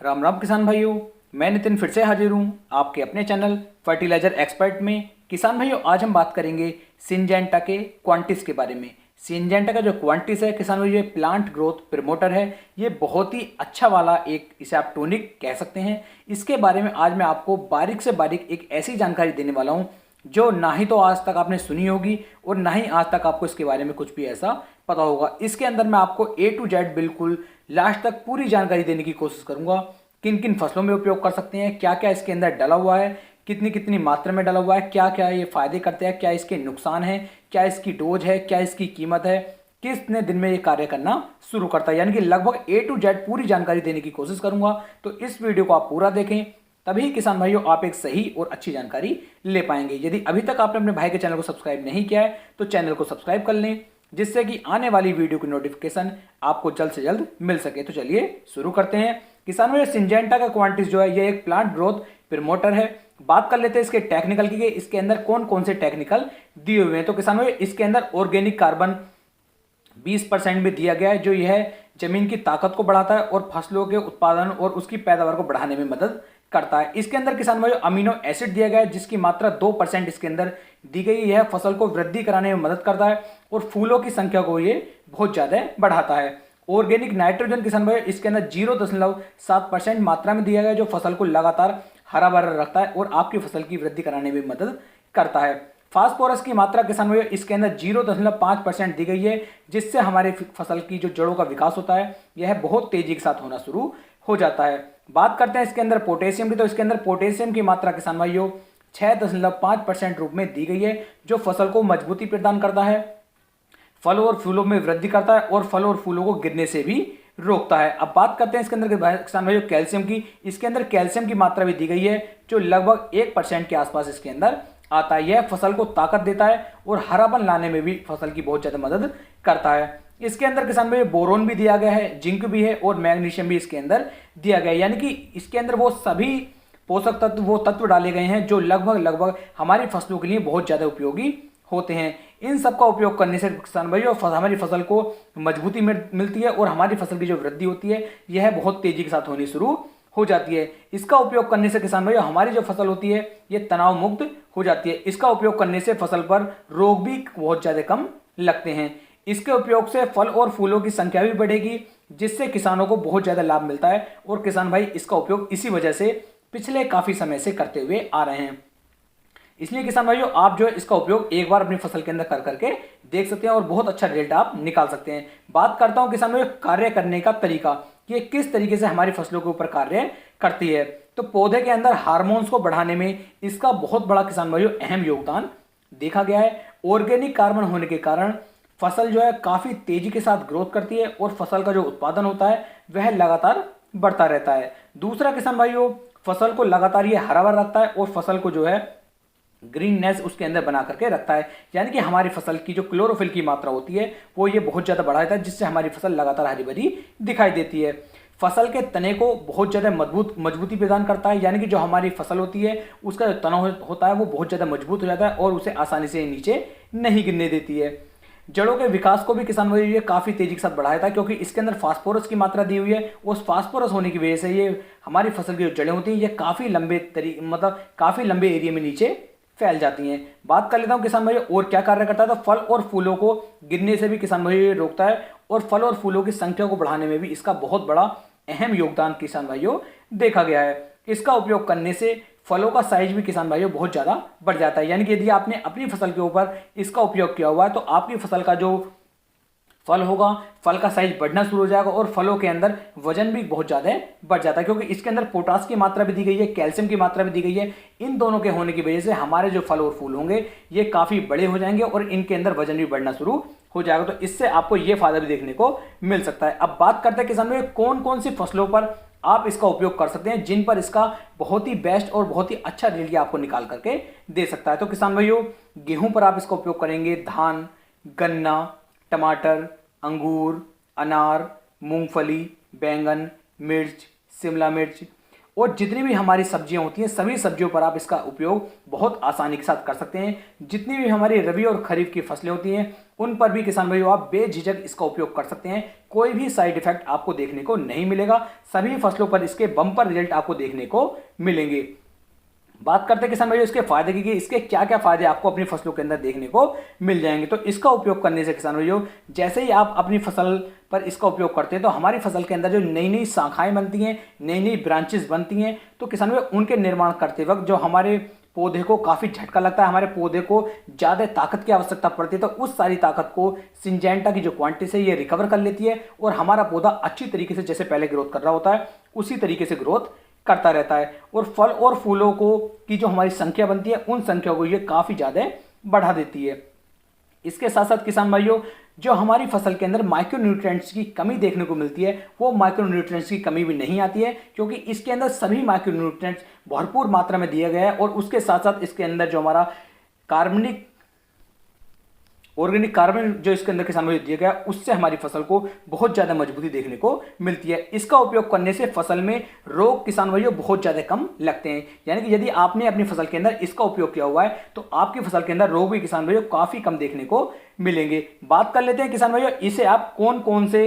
राम राम किसान भाइयों, मैं नितिन फिर से हाजिर हूँ आपके अपने चैनल फर्टिलाइजर एक्सपर्ट में। किसान भाइयों, आज हम बात करेंगे सिंजेंटा के क्वांटिस के बारे में। सिंजेंटा का जो क्वांटिस है किसान भाइयों, ये प्लांट ग्रोथ प्रमोटर है। ये बहुत ही अच्छा वाला एक, इसे आप टॉनिक कह सकते हैं। इसके बारे में आज मैं आपको बारीक से बारीक एक ऐसी जानकारी देने वाला हूँ जो ना ही तो आज तक आपने सुनी होगी और ना ही आज तक आपको इसके बारे में कुछ भी ऐसा पता होगा। इसके अंदर मैं आपको A to Z बिल्कुल लास्ट तक पूरी जानकारी देने की कोशिश करूंगा। किन किन फसलों में उपयोग कर सकते हैं, क्या क्या इसके अंदर डला हुआ है, कितनी कितनी मात्रा में डला हुआ है, क्या क्या ये फायदे करते हैं, क्या इसके नुकसान है, क्या इसकी डोज है, क्या इसकी कीमत है, कितने दिन में ये कार्य करना शुरू करता है। यानी कि लगभग A to Z पूरी जानकारी देने की कोशिश करूंगा। तो इस वीडियो को आप पूरा देखें, तभी किसान भाइयों आप एक सही और अच्छी जानकारी ले पाएंगे। यदि अभी तक आपने अपने भाई के चैनल को सब्सक्राइब नहीं किया है तो चैनल को सब्सक्राइब कर लें, जिससे कि आने वाली वीडियो की नोटिफिकेशन आपको जल्द से जल्द मिल सके। तो चलिए शुरू करते हैं। किसान भाइयों, सिंजेंटा का क्वांटिस जो है ये एक प्लांट ग्रोथ प्रमोटर है। बात कर लेते हैं इसके टेक्निकल की, इसके अंदर कौन कौन से टेक्निकल दिए हुए हैं। तो किसान भाइयों, इसके अंदर ऑर्गेनिक कार्बन 20% में दिया गया है, जो यह जमीन की ताकत को बढ़ाता है और फसलों के उत्पादन और उसकी पैदावार को बढ़ाने में मदद करता है। इसके अंदर किसान भाइयों अमीनो एसिड दिया गया है, जिसकी मात्रा 2% इसके अंदर दी गई है। यह फसल को वृद्धि कराने में मदद करता है और फूलों की संख्या को ये बहुत ज्यादा बढ़ाता है। ऑर्गेनिक नाइट्रोजन किसान भाइयों इसके अंदर 0.7% मात्रा में दिया गया है, जो फसल को लगातार हरा भरा रखता है और आपकी फसल की वृद्धि कराने में मदद करता है। फास्फोरस की मात्रा किसान भाइयों इसके अंदर 0.5% दी गई है, जिससे हमारे फसल की जो जड़ों का विकास होता है यह बहुत तेजी के साथ होना शुरू हो जाता है। बात करते हैं इसके अंदर पोटेशियम की, तो इसके अंदर पोटेशियम की मात्रा किसान भाइयों 6.5% रूप में दी गई है, जो फसल को मजबूती प्रदान करता है, फल और फूलों में वृद्धि करता है और फल और फूलों को गिरने से भी रोकता है। अब बात करते हैं इसके अंदर किसान भाइयों कैल्शियम की। इसके अंदर कैल्शियम की मात्रा भी दी गई है, जो लगभग 1% के आसपास इसके अंदर आता है। यह फसल को ताकत देता है और हरापन लाने में भी फसल की बहुत ज्यादा मदद करता है। इसके अंदर किसान भाई बोरोन भी दिया गया है, जिंक भी है और मैग्नीशियम भी इसके अंदर दिया गया है। यानी कि इसके अंदर वो सभी पोषक तत्व, वो तत्व डाले गए हैं जो लगभग हमारी फसलों के लिए बहुत ज्यादा उपयोगी होते हैं। इन सब का उपयोग करने से किसान भाइयों हमारी फसल को मजबूती मिलती है और हमारी फसल की जो वृद्धि होती है यह बहुत तेजी के साथ होनी शुरू हो जाती है। इसका उपयोग करने से किसान भाइयों हमारी जो फसल होती है ये तनाव मुक्त हो जाती है। इसका उपयोग करने से फसल पर रोग भी बहुत ज्यादा कम लगते हैं। इसके उपयोग से फल और फूलों की संख्या भी बढ़ेगी, जिससे किसानों को बहुत ज्यादा लाभ मिलता है और किसान भाई इसका उपयोग इसी वजह से पिछले काफी समय से करते हुए आ रहे हैं। इसलिए किसान भाइयों आप जो है इसका उपयोग एक बार अपनी फसल के अंदर कर करके देख सकते हैं और बहुत अच्छा रिजल्ट आप निकाल सकते हैं। बात करता हूं किसान भाइयों कार्य करने का तरीका, कि किस तरीके से हमारी फसलों के ऊपर कार्य करती है। तो पौधे के अंदर हार्मोन्स को बढ़ाने में इसका बहुत बड़ा किसान भाइयों अहम योगदान देखा गया है। ऑर्गेनिक कार्बन होने के कारण फसल जो है काफी तेजी के साथ ग्रोथ करती है और फसल का जो उत्पादन होता है वह लगातार बढ़ता रहता है। दूसरा किसान भाइयों फसल को लगातार ये हरा भरा रखता है और फसल को जो है ग्रीननेस उसके अंदर बना करके रखता है। यानी कि हमारी फसल की जो क्लोरोफिल की मात्रा होती है वो ये बहुत ज्यादा बढ़ा देता है, जिससे हमारी फसल लगातार हरी भरी दिखाई देती है। फसल के तने को बहुत ज्यादा मजबूती प्रदान करता है। यानी कि जो हमारी फसल होती है उसका जो तना होता है वो बहुत ज्यादा मजबूत हो जाता है और उसे आसानी से नीचे नहीं गिरने देती है। जड़ों के विकास को भी किसान भाई ये काफी तेजी के साथ बढ़ाया था, क्योंकि इसके अंदर फास्फोरस की मात्रा दी हुई है। उस फास्फोरस होने की वजह से ये हमारी फसल की जो जड़ें होती हैं ये काफी लंबे एरिया में नीचे फैल जाती हैं। बात कर लेता हूं किसान भाई और क्या कार्य करता है। तो फल और फूलों को गिरने से भी किसान भाई रोकता है और फल और फूलों की संख्या को बढ़ाने में भी इसका बहुत बड़ा अहम योगदान किसान भाइयों देखा गया है। इसका उपयोग करने से फलों का साइज भी किसान भाइयों बहुत ज्यादा बढ़ जाता है। यानी कि यदि आपने अपनी फसल के ऊपर इसका उपयोग किया हुआ है तो आपकी फसल का जो फल होगा, फल का साइज बढ़ना शुरू हो जाएगा और फलों के अंदर वजन भी बहुत ज्यादा बढ़ जाता है, क्योंकि इसके अंदर पोटास की मात्रा भी दी गई है, कैल्शियम की मात्रा भी दी गई है। इन दोनों के होने की वजह से हमारे जो फल और फूल होंगे ये काफी बड़े हो जाएंगे और इनके अंदर वजन भी बढ़ना शुरू हो जाएगा। तो इससे आपको ये फायदा भी देखने को मिल सकता है। अब बात करते हैं किसान भाई कौन कौन सी फसलों पर आप इसका उपयोग कर सकते हैं, जिन पर इसका बहुत ही बेस्ट और बहुत ही अच्छा रिजल्ट आपको निकाल करके दे सकता है। तो किसान भाइयों गेहूं पर आप इसका उपयोग करेंगे, धान, गन्ना, टमाटर, अंगूर, अनार, मूंगफली, बैंगन, मिर्च, शिमला मिर्च और जितनी भी हमारी सब्जियां होती हैं सभी सब्जियों पर आप इसका उपयोग बहुत आसानी के साथ कर सकते हैं। जितनी भी हमारी रबी और खरीफ की फसलें होती हैं उन पर भी किसान भाइयों आप बेझिझक इसका उपयोग कर सकते हैं। कोई भी साइड इफेक्ट आपको देखने को नहीं मिलेगा। सभी फसलों पर इसके बम्पर रिजल्ट आपको देखने को मिलेंगे। बात करते हैं किसान भाइयों इसके फायदे की, इसके क्या क्या फायदे आपको अपनी फसलों के अंदर देखने को मिल जाएंगे। तो इसका उपयोग करने से किसान भाइयों जैसे ही आप अपनी फसल पर इसका उपयोग करते हैं तो हमारी फसल के अंदर जो नई नई शाखाएं बनती हैं, नई नई ब्रांचेस बनती हैं, तो किसान भाइयों उनके निर्माण करते वक्त जो हमारे पौधे को काफ़ी झटका लगता है, हमारे पौधे को ज़्यादा ताकत की आवश्यकता पड़ती है, तो उस सारी ताकत को सिंजेंटा की जो क्वांटिस है ये रिकवर कर लेती है और हमारा पौधा अच्छी तरीके से जैसे पहले ग्रोथ कर रहा होता है उसी तरीके से ग्रोथ करता रहता है और फल और फूलों को की जो हमारी संख्या बनती है उन संख्या को ये काफ़ी ज़्यादा बढ़ा देती है। इसके साथ साथ किसान भाइयों जो हमारी फसल के अंदर माइक्रोन्यूट्रिएंट्स की कमी देखने को मिलती है वो माइक्रोन्यूट्रिएंट्स की कमी भी नहीं आती है, क्योंकि इसके अंदर सभी माइक्रोन्यूट्रिएंट्स भरपूर मात्रा में दिया गया है और उसके साथ साथ इसके अंदर जो हमारा ऑर्गेनिक कार्बन जो इसके अंदर किसान भाइयों दिया गया उससे हमारी फसल को बहुत ज़्यादा मजबूती देखने को मिलती है। इसका उपयोग करने से फसल में रोग किसान भाइयों बहुत ज़्यादा कम लगते हैं। यानी कि यदि आपने अपनी फसल के अंदर इसका उपयोग किया हुआ है तो आपकी फसल के अंदर रोग भी किसान भाइयों काफ़ी कम देखने को मिलेंगे। बात कर लेते हैं किसान भाइयों इसे आप कौन कौन से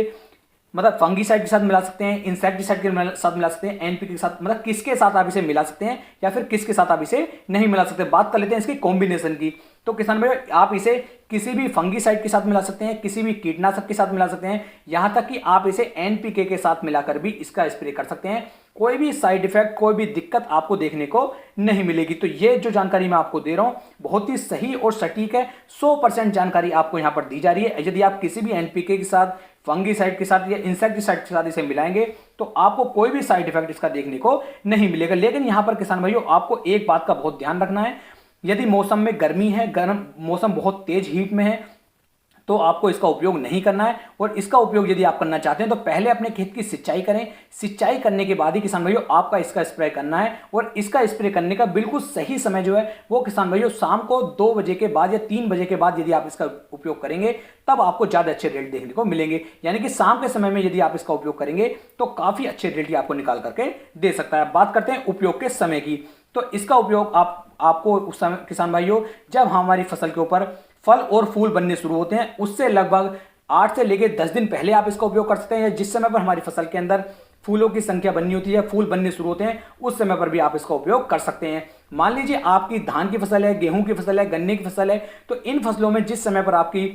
मतलब फंगीसाइड के साथ मिला सकते हैं, इंसेक्टिसाइड के साथ मिला सकते हैं, एनपीके के साथ, मतलब किसके साथ आप इसे मिला सकते हैं या फिर किसके साथ आप इसे नहीं मिला सकते। बात कर लेते हैं इसकी कॉम्बिनेशन की। तो किसान भाई आप इसे किसी भी फंगीसाइड के साथ मिला सकते हैं, किसी भी कीटनाशक के साथ मिला सकते हैं, यहां तक कि आप इसे एनपीके के साथ मिलाकर भी इसका स्प्रे कर सकते हैं। कोई भी साइड इफेक्ट, कोई भी दिक्कत आपको देखने को नहीं मिलेगी। तो ये जो जानकारी मैं आपको दे रहा हूं बहुत ही सही और सटीक है। 100% जानकारी आपको यहां पर दी जा रही है। यदि आप किसी भी एनपीके के साथ, फंगीसाइड के साथ या इंसेक्टिसाइड के साथ इसे मिलाएंगे तो आपको कोई भी साइड इफेक्ट इसका देखने को नहीं मिलेगा। लेकिन यहां पर किसान भाइयों आपको एक बात का बहुत ध्यान रखना है, यदि मौसम में गर्मी है, गर्म मौसम बहुत तेज हीट में है तो आपको इसका उपयोग नहीं करना है। और इसका उपयोग यदि आप करना चाहते हैं तो पहले अपने खेत की सिंचाई करें। सिंचाई करने के बाद ही किसान भाइयों आपका इसका स्प्रे करना है। और इसका स्प्रे करने का बिल्कुल सही समय जो है वो किसान भाइयों शाम को 2 बजे के बाद या 3 बजे के बाद यदि आप इसका उपयोग करेंगे तब आपको ज़्यादा अच्छे रिजल्ट देखने को मिलेंगे। यानी कि शाम के समय में यदि आप इसका उपयोग करेंगे तो काफ़ी अच्छे रिजल्ट आपको निकाल करके दे सकता है। बात करते हैं उपयोग के समय की। तो इसका उपयोग आपको उस समय किसान भाइयों जब हमारी फसल के ऊपर फल और फूल बनने शुरू होते हैं उससे लगभग 8 से लेकर 10 दिन पहले आप इसका उपयोग कर सकते हैं। जिस समय पर हमारी फसल के अंदर फूलों की संख्या बननी होती है, फूल बनने शुरू होते हैं, उस समय पर भी आप इसका उपयोग कर सकते हैं। मान लीजिए आपकी धान की फसल है, गेहूं की फसल है, गन्ने की फसल है, तो इन फसलों में जिस समय पर आपकी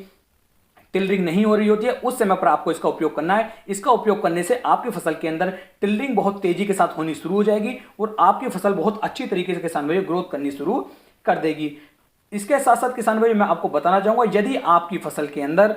टिलरिंग नहीं हो रही होती है उस समय पर आपको इसका उपयोग करना है। इसका उपयोग करने से आपकी फसल के अंदर टिलरिंग बहुत तेजी के साथ होनी शुरू हो जाएगी और आपकी फसल बहुत अच्छी तरीके से किसान भाइयों ग्रोथ करनी शुरू कर देगी। इसके साथ साथ किसान भाई मैं आपको बताना चाहूंगा यदि आपकी फसल के अंदर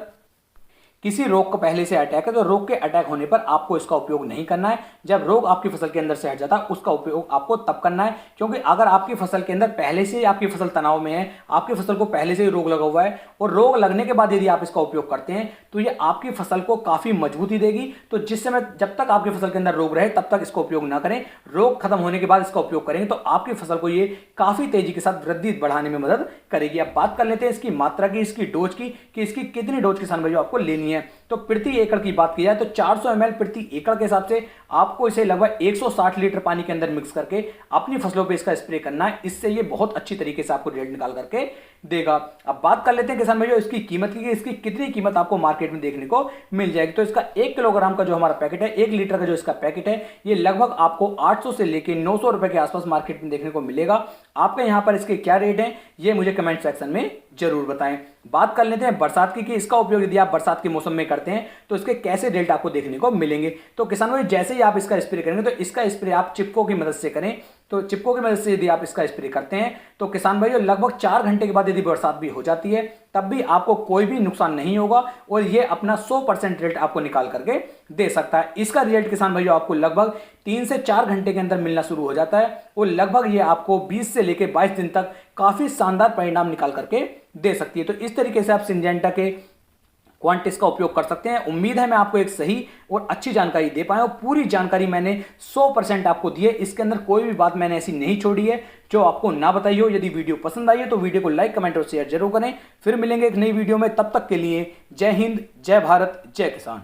किसी रोग का पहले से अटैक है तो रोग के अटैक होने पर आपको इसका उपयोग नहीं करना है। जब रोग आपकी फसल के अंदर से हट जाता है उसका उपयोग आपको तब करना है, क्योंकि अगर आपकी फसल के अंदर पहले से ही आपकी फसल तनाव में है, आपकी फसल को पहले से ही रोग लगा हुआ है और रोग लगने के बाद यदि आप इसका उपयोग करते हैं तो ये आपकी फसल को काफ़ी मजबूती देगी। तो जिस समय जब तक आपकी फसल के अंदर रोग रहे तब तक इसका उपयोग ना करें, रोग खत्म होने के बाद इसका उपयोग करेंगे तो आपकी फसल को ये काफ़ी तेजी के साथ वृद्धि बढ़ाने में मदद करेगी। अब बात कर लेते हैं इसकी मात्रा की, इसकी डोज की, कि इसकी कितनी डोज किसान भाइयों आपको लेनी है। तो प्रति एकड़ की बात की जाए तो 400 ml प्रति एकड़ के हिसाब से आपको इसे लगभग 160 लीटर पानी के अंदर मिक्स करके अपनी फसलों पे इसका स्प्रे करना है। इससे ये बहुत अच्छी तरीके से आपको रिजल्ट निकाल करके देगा। अब बात कर लेते हैं किसान भाइयों इसकी कीमत की, इसकी कितनी कीमत आपको मार्केट में देखने को मिल जाएगी। तो इसका 1 किलोग्राम का जो हमारा पैकेट है, 1 लीटर का जो इसका पैकेट है, ये लगभग आपको 800 से लेकर 900 रुपए के आसपास मार्केट में देखने को मिलेगा। आपके यहाँ पर इसके क्या रेट है ये मुझे कमेंट सेक्शन में जरूर बताएं। बात कर लेते हैं बरसात की, कि इसका उपयोग यदि आप बरसात के मौसम में करते हैं तो इसके कैसे रिजल्ट आपको देखने को मिलेंगे। तो किसान भाई जैसे ही आप इसका स्प्रे करेंगे तो इसका स्प्रे आप चिपको की मदद से करें। तो चिपको की मदद से यदि आप इसका स्प्रे करते हैं तो किसान भाइयों लगभग 4 घंटे के बाद यदि बरसात भी हो जाती है तब भी आपको कोई भी नुकसान नहीं होगा और ये अपना 100% रिजल्ट आपको निकाल करके दे सकता है। इसका रिजल्ट किसान भाइयों आपको लगभग 3 से 4 घंटे के अंदर मिलना शुरू हो जाता है और लगभग ये आपको 20 से लेकर 22 दिन तक काफी शानदार परिणाम निकाल करके दे सकती है। तो इस तरीके से आप सिंजेंटा के क्वांटिस का उपयोग कर सकते हैं। उम्मीद है मैं आपको एक सही और अच्छी जानकारी दे पाया हूं। पूरी जानकारी मैंने 100% आपको दी है, इसके अंदर कोई भी बात मैंने ऐसी नहीं छोड़ी है जो आपको ना बताई हो। यदि वीडियो पसंद आई हो तो वीडियो को लाइक, कमेंट और शेयर जरूर करें। फिर मिलेंगे एक नई वीडियो में, तब तक के लिए जय हिंद, जय भारत, जय किसान।